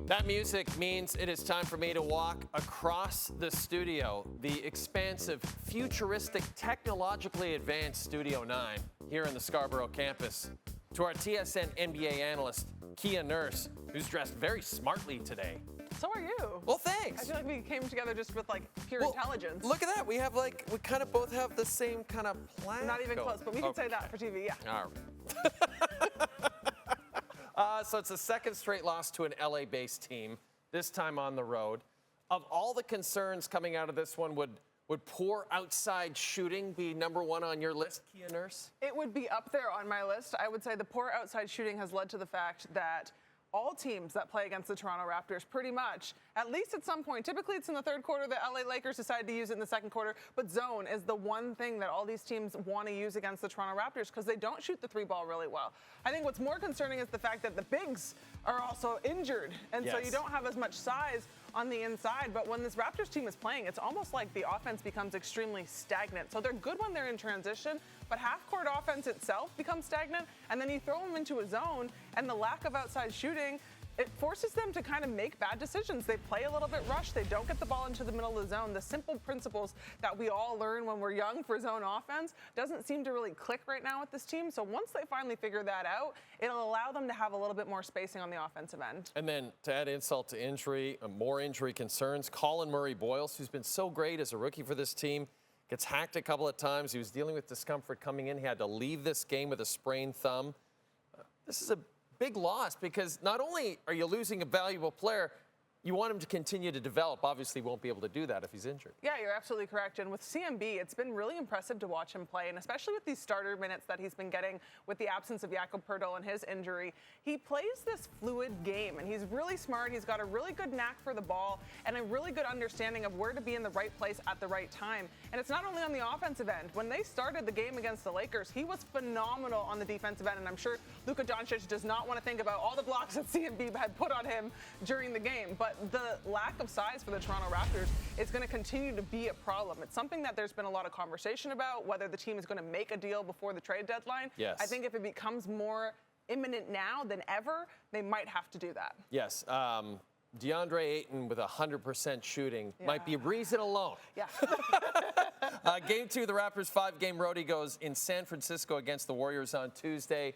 That music means it is time for me to walk across the studio, the expansive, futuristic, technologically advanced Studio 9 here in the Scarborough campus, to our TSN NBA analyst, Kia Nurse, who's dressed very smartly today. So are you. Well, thanks. I feel like we came together just with pure intelligence. Look at that. We have we kind of both have the same kind of plan. Not even close, but we can say that for TV, yeah. All right. So it's a second straight loss to an LA-based team, this time on the road. Of all the concerns coming out of this one, would poor outside shooting be number one on your list, Kia Nurse? It would be up there on my list. I would say the poor outside shooting has led to the fact that all teams that play against the Toronto Raptors pretty much, at least at some point, typically it's in the third quarter, the LA Lakers decide to use it in the second quarter, but zone is the one thing that all these teams want to use against the Toronto Raptors because they don't shoot the three ball really well. I think what's more concerning is the fact that the bigs are also injured, and so you don't have as much size on the inside, but when this Raptors team is playing, it's almost like the offense becomes extremely stagnant. So they're good when they're in transition, but half-court offense itself becomes stagnant, and then you throw them into a zone, and the lack of outside shooting, it forces them to kind of make bad decisions. They play a little bit rushed. They don't get the ball into the middle of the zone. The simple principles that we all learn when we're young for zone offense doesn't seem to really click right now with this team. So once they finally figure that out, it'll allow them to have a little bit more spacing on the offensive end. And then to add insult to injury, more injury concerns, Collin Murray-Boyles, who's been so great as a rookie for this team, gets hacked a couple of times. He was dealing with discomfort coming in. He had to leave this game with a sprained thumb. This is a big loss because not only are you losing a valuable player, you want him to continue to develop. Obviously, won't be able to do that if he's injured. Yeah, you're absolutely correct. And with CMB, it's been really impressive to watch him play, and especially with these starter minutes that he's been getting with the absence of Jakob Poeltl and his injury. He plays this fluid game, and he's really smart. He's got a really good knack for the ball and a really good understanding of where to be in the right place at the right time. And it's not only on the offensive end. When they started the game against the Lakers, he was phenomenal on the defensive end, and I'm sure Luka Doncic does not want to think about all the blocks that CMB had put on him during the game. But the lack of size for the Toronto Raptors is going to continue to be a problem. It's something that there's been a lot of conversation about, whether the team is going to make a deal before the trade deadline. Yes. I think if it becomes more imminent now than ever, they might have to do that. Yes. DeAndre Ayton with 100% shooting might be reason alone. Yeah. Game 2, the Raptors' 5-game roadie goes in San Francisco against the Warriors on Tuesday.